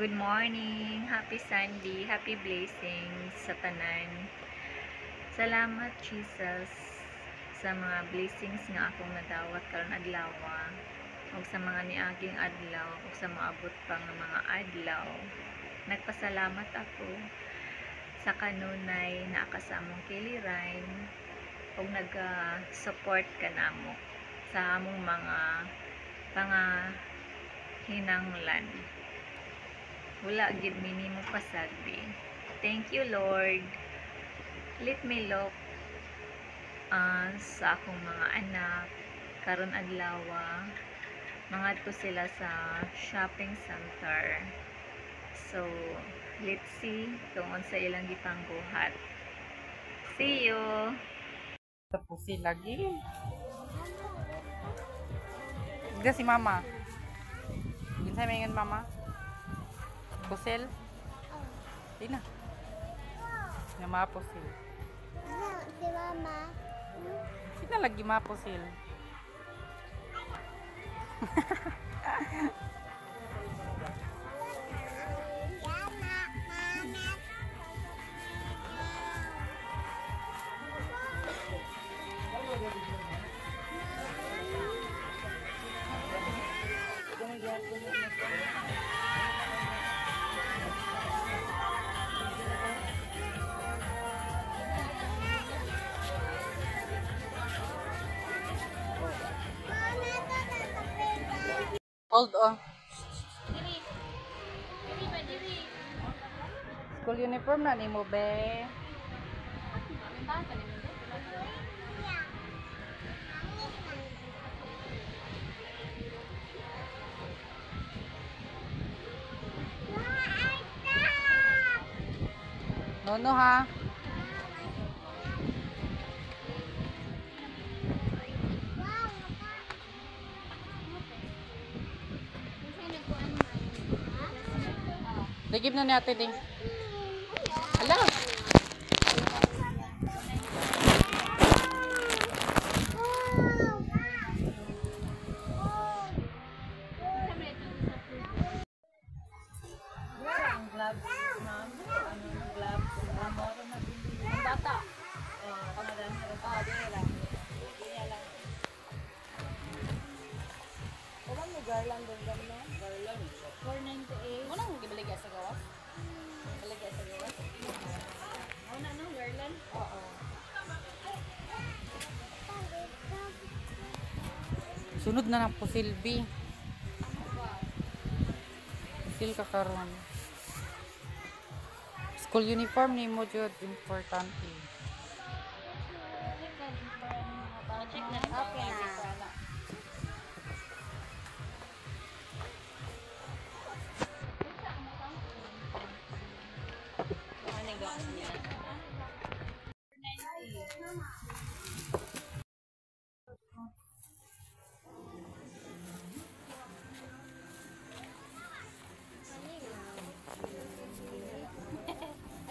Good morning, happy Sunday, happy blessings sa tanan. Salamat Jesus sa mga blessings nga akong nadawat karon adlaw ug sa mga niaging adlaw ug sa maabot pang mga adlaw. Nagpasalamat ako sa kanunay na akasamong kiliran ug nag-support kanamo sa among mga hinanglan. Wala gid minimo pasagdi. Thank you Lord. Let me look sa akong mga anak karon adlaw mangadto sila sa shopping center. So let's see tungod sa ilang gipangbuhat. See you. Tapos lagi. Ika si mama. Ginsay mayon mama? Pusil? Di na. Nga mapusil. Si mama. Di na lagi mapusil. Hold on. School uniform na nimo be. No ha. Dagib na ni ate ding. Ala. Ang gloves, ma'am. Anong gloves? Moro na din. Ang bata. Pangalan mo. Dire lang. Dire lang. Wala mo garland doon no? Garland. 498. Wala mo gibaligay sa gawas? Baligay sa gawas? Wala no, garland? Oo. Sunod na ng pusilbi. Pusil ka karon. School uniform ni mo jud importante. Check na. Okay na.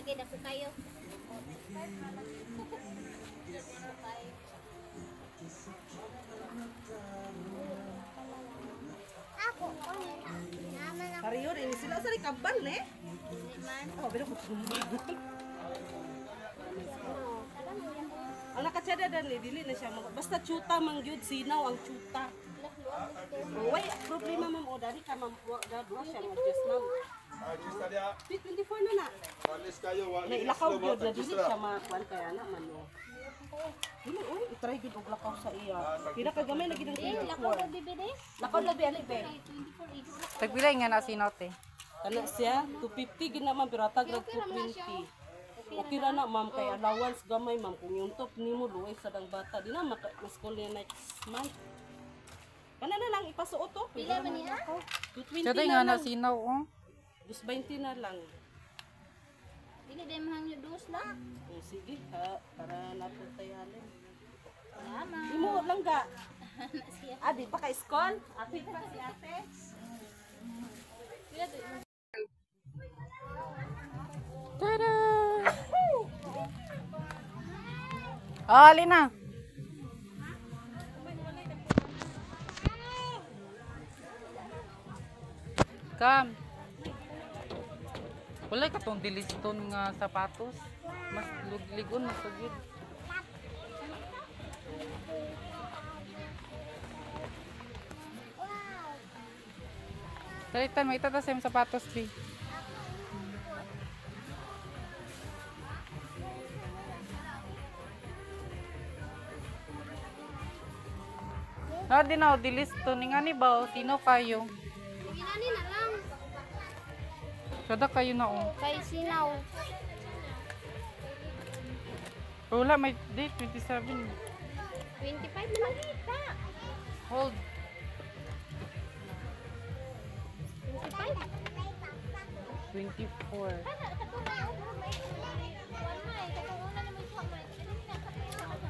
Agad ako kayo. Ako, naman ako. Hariyo rin sila sa kabal eh. Man. Oh, pero ko. Ang nakatsada dan ni dili na siya basta chuta mang gyud sinaw ang chuta. Oh, why problema ma'am o dari ka ma'am dadwa siya adjust ma'am. 24 na na. Na ilakaw gyud na dili siya makuan kaya na man no. Dili oy, i-try gyud og lakaw sa iya. Pila ka gamay lagi ng Lakaw na bibili. Lakaw labi ali be. Tagbilay nga na sinote. Kana siya 250 gid naman pero hatag rag 220. Okay ra na ma'am kay allowance gamay ma'am kung yung top nimo luoy sa dang bata di na ma-school niya next month. Kana na lang ipasuot to. Pila man niya? 220 Siya na nga na lang. sinaw oh. 220 na lang. Dili day mahang yung dos na. Oh, sige ha para nato tayo halin. Salamat. Imo lang ga. Siya. Adi pa ka school? Ate pa si ate. Tada! Oh, Lina. Come. diliston nga sapatos. Mas ligon mas good. Dalitan, may itatas yung sapatos, Bi. Di na, diliston. Nga ni ba, sino kayo? Ginani na lang. Kada kayo na, oh. Kay sinaw. Wala, may date, 27. 25 na lang kita. Hold. 25. 24.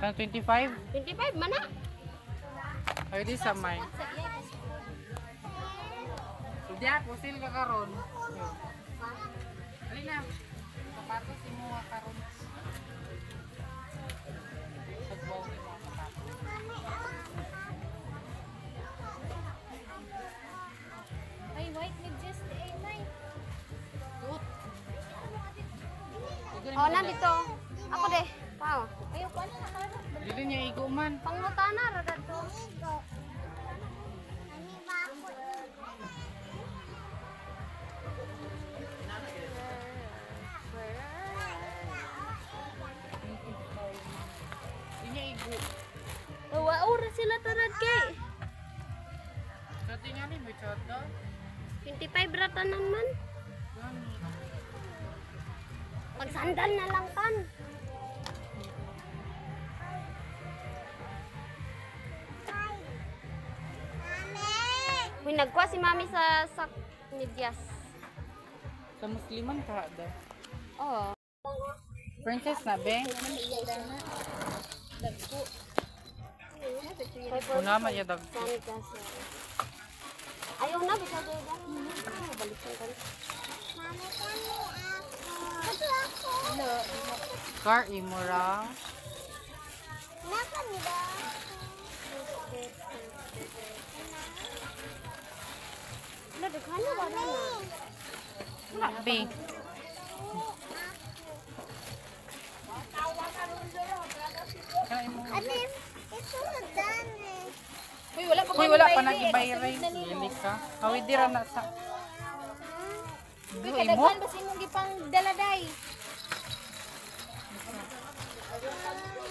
Kan 25? 25 mana? Ay, di sa may. Hindi ako, sil ka karon. Alin na. Sapatos si mo karon. Pagbaw ni mo sapatos. Ay, white ni just A9. Oh, na dito. Ako deh. Pao. Ayo pa na nakara. Dili niya igo man. Pangutana ra dadto. Dili niya igo. Wa ora sila tarad kay. Sa tingnan ni may chata. 25 ratanan man. Gani. Pagsandal na lang kan. Uy, nagkuha si mami sa medyas. Sa musliman ka da. Oo. Princess na be. Una man ya dag. Ayaw na, bisa ko yan. Balikan ka rin. Car imura. Wala, daghan na ba na? Wala be. Kaya mo. Uy, wala pa Uy, wala pa nag-ibayre. Dili ka. Awid dira na sa. Uy, Uy, mo. kadaghan ba sinong gipang daladay?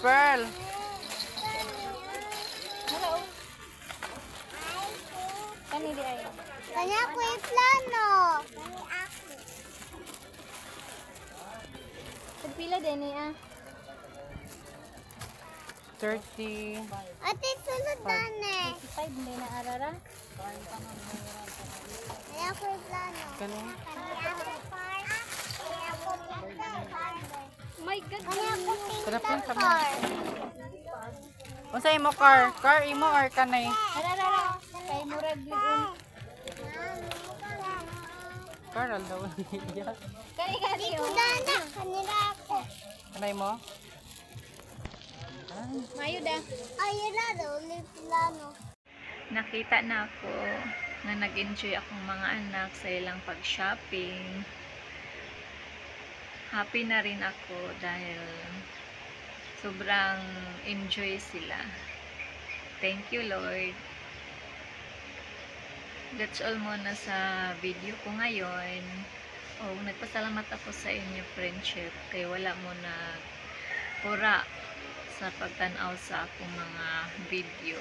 Pearl. Wala, oh. Kani di ay. Kanya ko yung plano. Pagpila din eh, ah. 30. Ate, sunod na eh. 5 hindi na arara. Kanya ko yung plano. Kano? Kanya ko park. Kanya ko plano. Oh my God. Kanya ko Kada po pink sa mo. car. Unsa imo car? Car imo or kanay? Arara. Kay murag yun. Car al daw niya. Kani kani Di ko oh. dana. Kanila ako. Kanay mo? Mayo da. Ayun na daw, ulit plano. Nakita na ako nga nag-enjoy akong mga anak sa ilang pag-shopping. Happy na rin ako dahil sobrang enjoy sila. Thank you, Lord. That's all muna sa video ko ngayon. Nagpasalamat ako sa inyo, friendship, kay wala mo na pura sa pagtanaw sa akong mga video.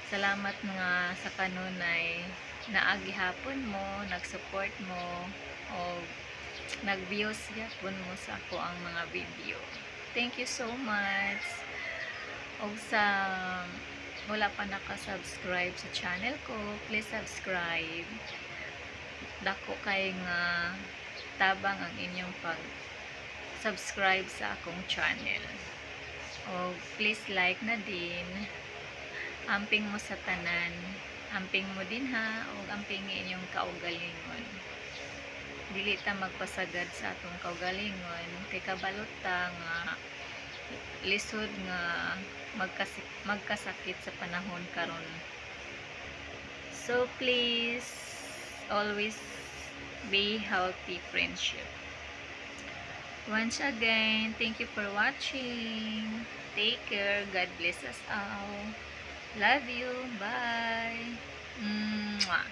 Salamat nga sa kanunay naagihapon mo, nag-support mo, o nag-views yapon mo sa ako ang mga video. Thank you so much. O sa wala pa naka-subscribe sa channel ko, please subscribe. Dako kay nga tabang ang inyong pag-subscribe sa akong channel. O please like na din. Amping mo sa tanan. Amping mo din ha. O amping inyong kaugalingon. Dili ta magpasagad sa atong kaugalingon. Kay kabalota nga lisod nga magkasakit sa panahon karon. So please always be healthy, friendship. Once again, thank you for watching. Take care. God bless us all. Love you. Bye. Mwah.